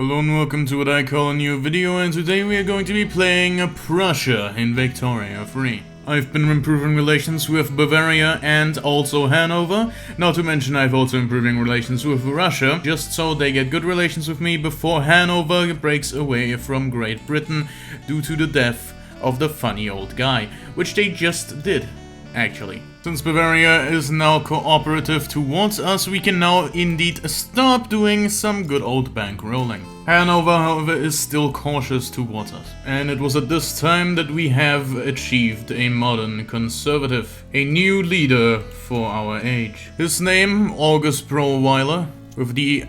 Hello and welcome to what I call a new video, and today we are going to be playing Prussia in Victoria 3. I've been improving relations with Bavaria and also Hanover, not to mention I've also improving relations with Russia, just so they get good relations with me before Hanover breaks away from Great Britain due to the death of the funny old guy, which they just did, actually. Since Bavaria is now cooperative towards us, we can now indeed stop doing some good old bank rolling. Hanover, however, is still cautious towards us. And it was at this time that we have achieved a modern conservative, a new leader for our age. His name, August Prohweiler, with the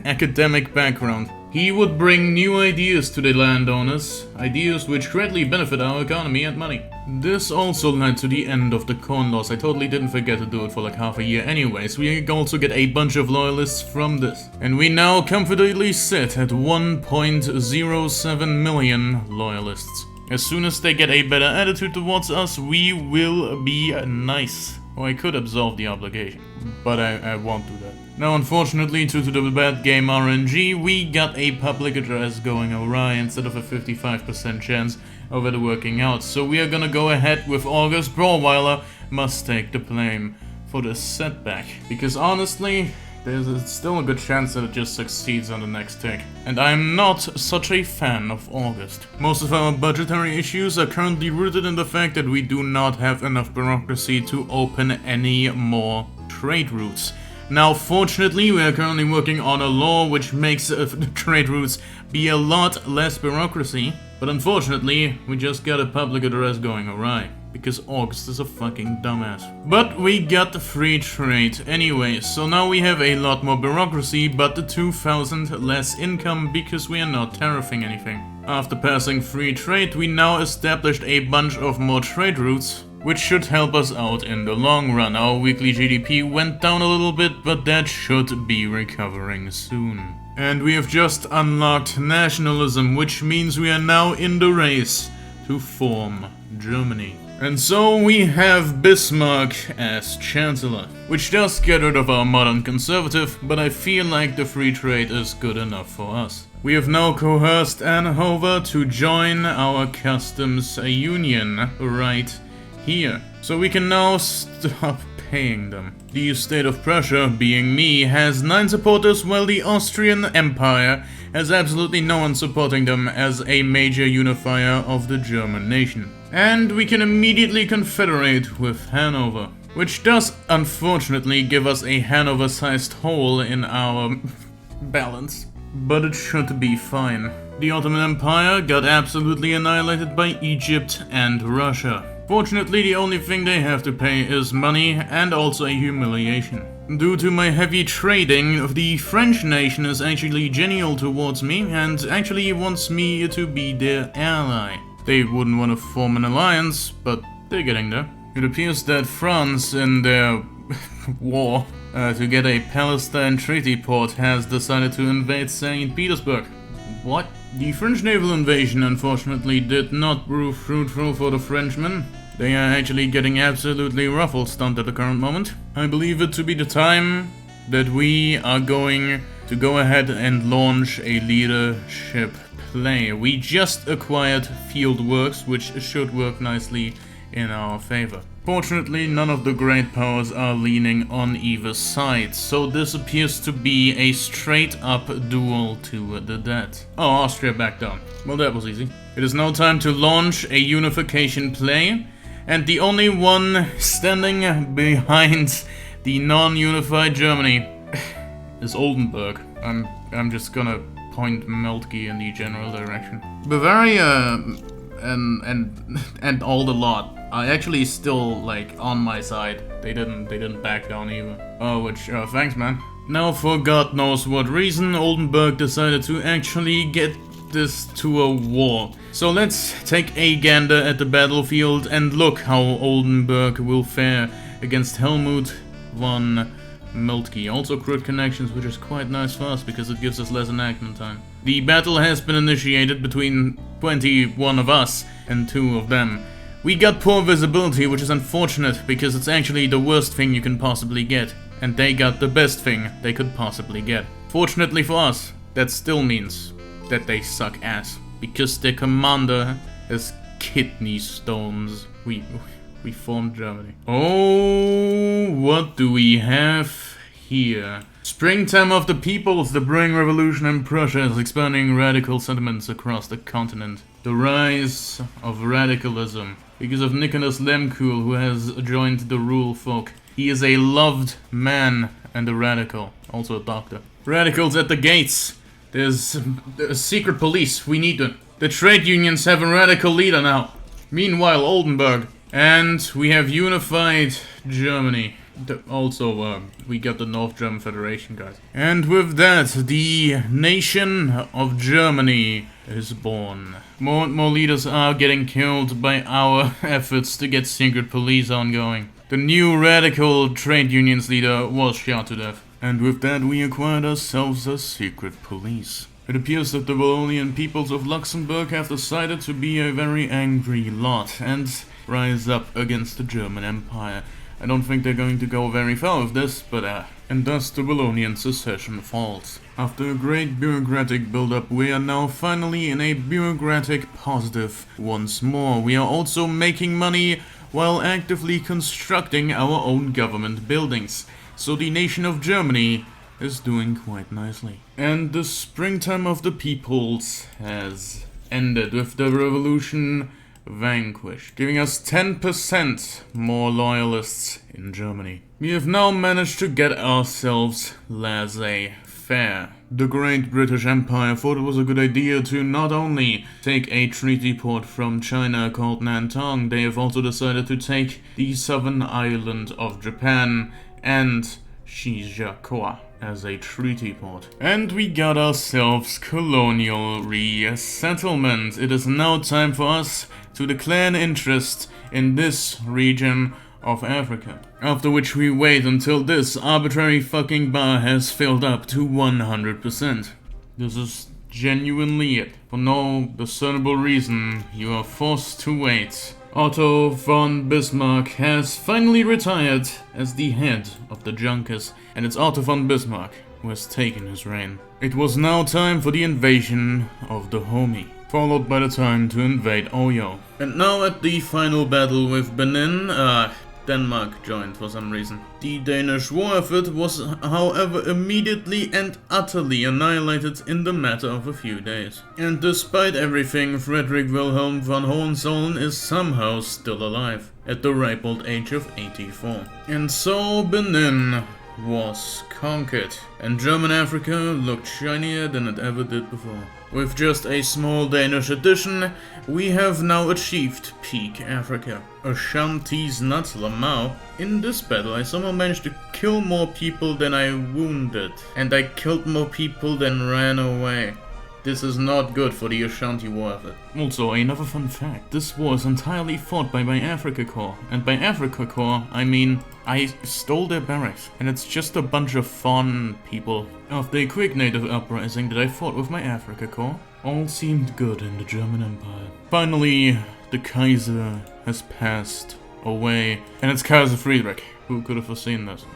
academic background. He would bring new ideas to the landowners, ideas which greatly benefit our economy and money. This also led to the end of the corn laws. I totally didn't forget to do it for like half a year anyways. We also get a bunch of loyalists from this. And we now comfortably sit at 1.07 million loyalists. As soon as they get a better attitude towards us, we will be nice. Or I could absolve the obligation, but I won't do that. Now, unfortunately, due to the bad game RNG, we got a public address going awry instead of a 55% chance of it working out. So we are gonna go ahead with August Prohweiler must take the blame for this setback. Because honestly, there's still a good chance that it just succeeds on the next tick. And I'm not such a fan of August. Most of our budgetary issues are currently rooted in the fact that we do not have enough bureaucracy to open any more trade routes. Now, fortunately, we are currently working on a law which makes the trade routes be a lot less bureaucracy. But unfortunately, we just got a public address going awry. Because August is a fucking dumbass. But we got the free trade anyway, so now we have a lot more bureaucracy, but the 2,000 less income because we are not tariffing anything. After passing free trade, we now established a bunch of more trade routes, which should help us out in the long run. Our weekly GDP went down a little bit, but that should be recovering soon. And we have just unlocked nationalism, which means we are now in the race to form Germany. And so we have Bismarck as Chancellor, which does get rid of our modern conservative, but I feel like the free trade is good enough for us. We have now coerced Hanover to join our customs union right here. So we can now stop paying them. The state of Prussia, being me, has 9 supporters, while the Austrian Empire has absolutely no one supporting them as a major unifier of the German nation. And we can immediately confederate with Hanover, which does unfortunately give us a Hanover-sized hole in our balance, but it should be fine. The Ottoman Empire got absolutely annihilated by Egypt and Russia. Fortunately, the only thing they have to pay is money and also a humiliation. Due to my heavy trading, the French nation is actually genial towards me and actually wants me to be their ally. They wouldn't want to form an alliance, but they're getting there. It appears that France, in their war to get a Palestine treaty port, has decided to invade St. Petersburg. What? The French naval invasion, unfortunately, did not prove fruitful for the Frenchmen. They are actually getting absolutely ruffle-stumped at the current moment. I believe it to be the time that we are going to go ahead and launch a leadership play. We just acquired field works, which should work nicely in our favor. Fortunately, none of the great powers are leaning on either side, so this appears to be a straight-up duel to the death. Oh, Austria backed down. Well, that was easy. It is now time to launch a unification play, and the only one standing behind the non-unified Germany is Oldenburg. I'm just gonna point Meltke in the general direction. Bavaria and all the lot are actually still like on my side. They didn't back down either. Oh, which thanks, man. Now, for God knows what reason, Oldenburg decided to actually get this to a war. So let's take a gander at the battlefield and look how Oldenburg will fare against Helmut von Meltke. Also crit connections, which is quite nice for us because it gives us less enactment time. The battle has been initiated between 21 of us and 2 of them. We got poor visibility, which is unfortunate because it's actually the worst thing you can possibly get. And they got the best thing they could possibly get. Fortunately for us, that still means that they suck ass. Because their commander has kidney stones. We formed Germany. Oh, what do we have here? Springtime of the peoples, the brewing revolution in Prussia is expanding radical sentiments across the continent. The rise of radicalism. Because of Nicholas Lemkool, who has joined the rule folk. He is a loved man and a radical. Also a doctor. Radicals at the gates. There's a secret police. We need them. The trade unions have a radical leader now. Meanwhile, Oldenburg. And we have unified Germany. Also, we got the North German Federation, guys. And with that, the nation of Germany is born. More and more leaders are getting killed by our efforts to get secret police ongoing. The new radical trade unions leader was shot to death. And with that, we acquired ourselves a secret police. It appears that the Walloonian peoples of Luxembourg have decided to be a very angry lot and rise up against the German Empire. I don't think they're going to go very far with this, but and thus the Wallonian secession falls. After a great bureaucratic build-up, we are now finally in a bureaucratic positive once more. We are also making money while actively constructing our own government buildings. So the nation of Germany is doing quite nicely. And the springtime of the peoples has ended with the revolution vanquished, giving us 10% more loyalists in Germany. We have now managed to get ourselves laissez-faire. The Great British Empire thought it was a good idea to not only take a treaty port from China called Nantong, they have also decided to take the southern island of Japan and Shizuoka as a treaty port. And we got ourselves colonial resettlement. It is now time for us to declare an interest in this region of Africa. After which we wait until this arbitrary fucking bar has filled up to 100%. This is genuinely it. For no discernible reason, you are forced to wait. Otto von Bismarck has finally retired as the head of the Junkers, and it's Otto von Bismarck who has taken his reign. It was now time for the invasion of the Homie, followed by the time to invade Oyo. And now at the final battle with Benin, Denmark joined for some reason. The Danish war effort was, however, immediately and utterly annihilated in the matter of a few days. And despite everything, Frederick Wilhelm von Hohenzollern is somehow still alive, at the ripe old age of 84. And so Benin was conquered, and German Africa looked shinier than it ever did before. With just a small Danish addition, we have now achieved peak Africa. Ashanti's not Lamau. In this battle, I somehow managed to kill more people than I wounded, and I killed more people than ran away. This is not good for the Ashanti war effort. Also, another fun fact, this war is entirely fought by my Africa Corps. And by Africa Corps, I mean, I stole their barracks. And it's just a bunch of fun people. After a quick native uprising that I fought with my Africa Corps, all seemed good in the German Empire. Finally, the Kaiser has passed away. And it's Kaiser Friedrich. Who could have foreseen this?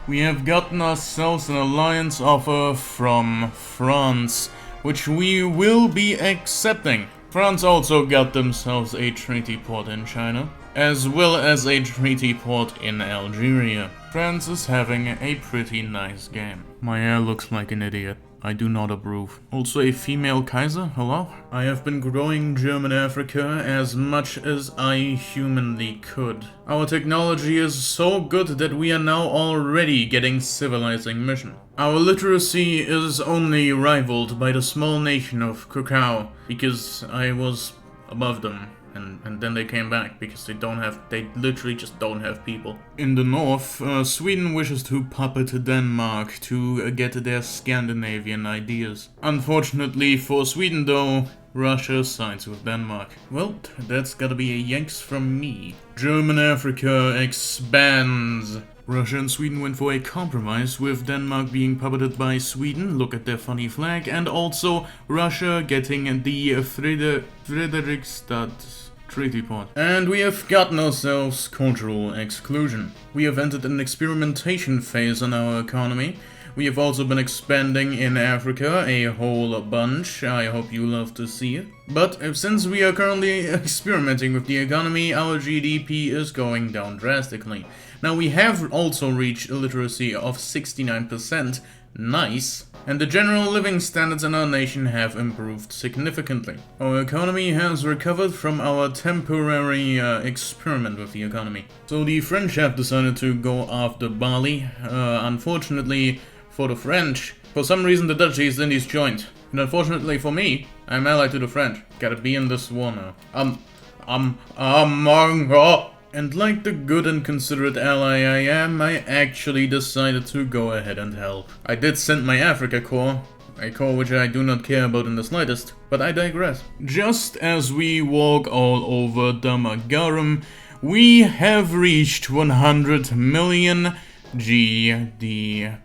We have gotten ourselves an alliance offer from France, which we will be accepting. France also got themselves a treaty port in China, as well as a treaty port in Algeria. France is having a pretty nice game. My hair looks like an idiot. I do not approve. Also a female Kaiser, hello? I have been growing German Africa as much as I humanly could. Our technology is so good that we are now already getting civilizing mission. Our literacy is only rivaled by the small nation of Cacao, because I was above them. And then they came back because they literally just don't have people. In the north, Sweden wishes to puppet Denmark to get their Scandinavian ideas. Unfortunately for Sweden though, Russia sides with Denmark. Well, that's gotta be a yanks from me. German Africa expands. Russia and Sweden went for a compromise, with Denmark being puppeted by Sweden, look at their funny flag, and also Russia getting the Fredrikstad treaty port. And we have gotten ourselves cultural exclusion. We have entered an experimentation phase on our economy, We have also been expanding in Africa a whole bunch. I hope you love to see it. But since we are currently experimenting with the economy, our GDP is going down drastically. Now we have also reached a literacy of 69%. Nice. And the general living standards in our nation have improved significantly. Our economy has recovered from our temporary experiment with the economy. So the French have decided to go after Bali. Unfortunately for the French, for some reason the Dutch East Indies joined. And unfortunately for me, I'm allied to the French. Gotta be in this war now. And like the good and considerate ally I am, I actually decided to go ahead and help. I did send my Africa Corps, a corps which I do not care about in the slightest, but I digress. Just as we walk all over Damagaram, we have reached 100 million GDP.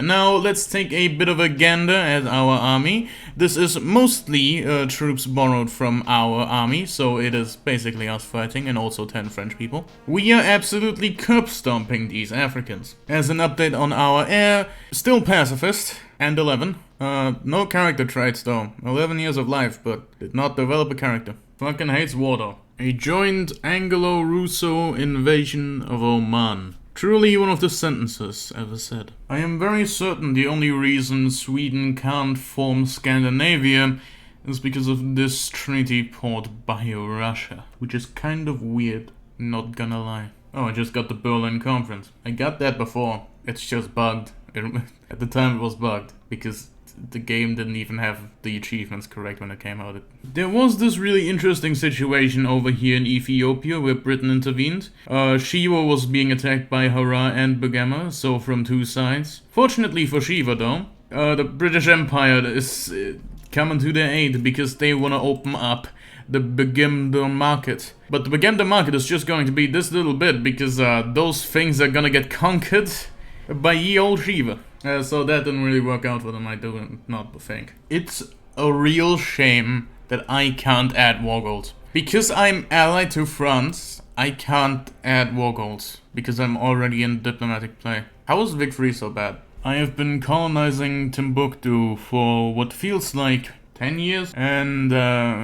Now let's take a bit of a gander at our army. This is mostly troops borrowed from our army, so it is basically us fighting and also 10 French people. We are absolutely curb stomping these Africans. As an update on our air, still pacifist, and 11. No character traits though. 11 years of life, but did not develop a character. Fucking hates war though. A joint Anglo-Russo invasion of Oman. Truly one of the sentences ever said. I am very certain the only reason Sweden can't form Scandinavia is because of this treaty port by Russia, which is kind of weird, not gonna lie. Oh, I just got the Berlin Conference. I got that before, it's just bugged. At the time it was bugged, because the game didn't even have the achievements correct when it came out. There was this really interesting situation over here in Ethiopia where Britain intervened. Shiva was being attacked by Hara and Bagama, so from two sides. Fortunately for Shiva though, the British Empire is coming to their aid because they want to open up the Baganda market. But the Baganda market is just going to be this little bit because those things are gonna get conquered by ye old Shiva. So that didn't really work out for them, I do not think. It's a real shame that I can't add war goals. Because I'm allied to France, I can't add war goals. Because I'm already in diplomatic play. How is victory so bad? I have been colonizing Timbuktu for what feels like 10 years. And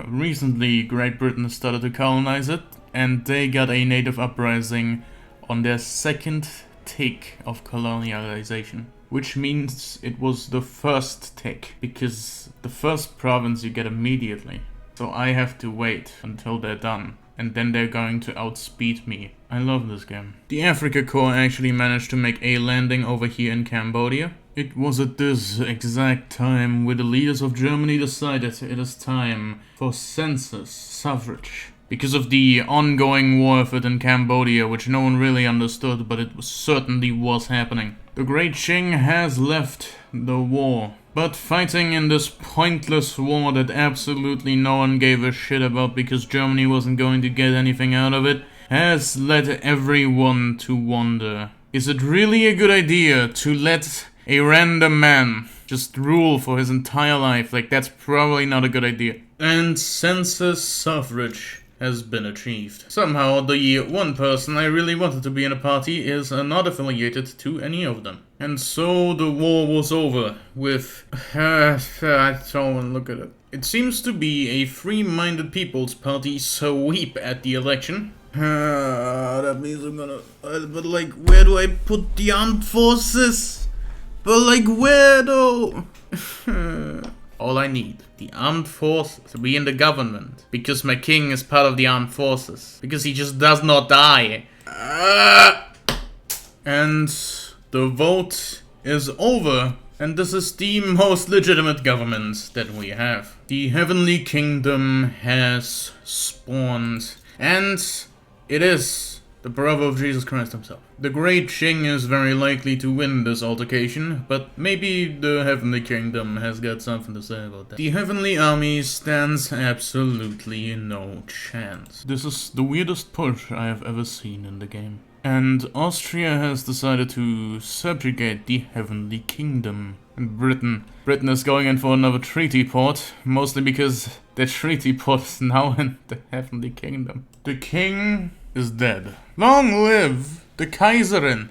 recently Great Britain started to colonize it. And they got a native uprising on their second tick of colonialization. Which means it was the first tick, because the first province you get immediately. So I have to wait until they're done, and then they're going to outspeed me. I love this game. The Africa Corps actually managed to make a landing over here in Cambodia. It was at this exact time where the leaders of Germany decided it is time for census suffrage. Because of the ongoing war effort in Cambodia, which no one really understood, but it certainly was happening. The Great Qing has left the war, but fighting in this pointless war that absolutely no one gave a shit about because Germany wasn't going to get anything out of it, has led everyone to wonder. Is it really a good idea to let a random man just rule for his entire life? Like, that's probably not a good idea. And census suffrage has been achieved. Somehow, the one person I really wanted to be in a party is not affiliated to any of them. And so the war was over with... I don't look at it. It seems to be a free-minded People's Party sweep at the election. That means I'm gonna... but like, where do I put the armed forces? But like, where though? All I need, the armed forces, to be in the government. Because my king is part of the armed forces. Because he just does not die. And the vote is over. And this is the most legitimate government that we have. The Heavenly Kingdom has spawned. And it is the brother of Jesus Christ himself. The Great Qing is very likely to win this altercation, but maybe the Heavenly Kingdom has got something to say about that. The Heavenly Army stands absolutely no chance. This is the weirdest push I have ever seen in the game. And Austria has decided to subjugate the Heavenly Kingdom. And Britain is going in for another treaty port, mostly because the treaty port is now in the Heavenly Kingdom. The king is dead. Long live the Kaiserin.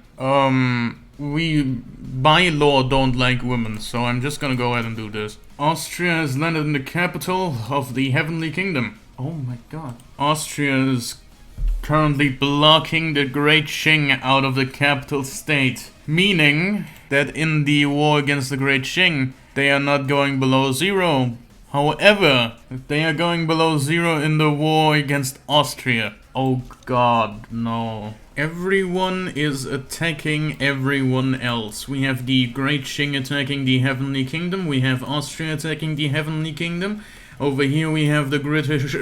we, by law, don't like women, so I'm just gonna go ahead and do this. Austria has landed in the capital of the Heavenly Kingdom. Oh my god. Austria is currently blocking the Great Qing out of the capital state, meaning that in the war against the Great Qing, they are not going below 0. However, they are going below 0 in the war against Austria. Oh god, no. Everyone is attacking everyone else. We have the Great Qing attacking the Heavenly Kingdom. We have Austria attacking the Heavenly Kingdom. Over here we have the British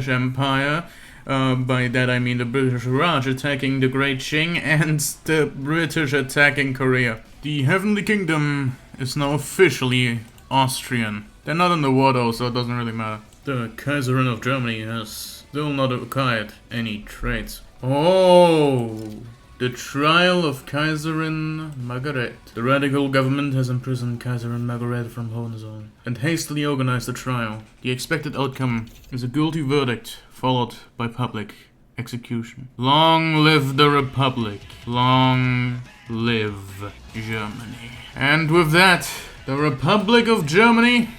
Empire. By that I mean the British Raj attacking the Great Qing and the British attacking Korea. The Heavenly Kingdom is now officially Austrian. They're not in the war though, so it doesn't really matter. The Kaiserin of Germany has still not acquired any traits. Oh, the trial of Kaiserin Margaret. The radical government has imprisoned Kaiserin Margaret from Hohenzollern and hastily organized a trial. The expected outcome is a guilty verdict, followed by public execution. Long live the Republic. Long live Germany. And with that, the Republic of Germany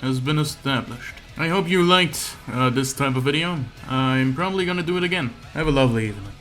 has been established. I hope you liked this type of video. I'm probably gonna do it again. Have a lovely evening.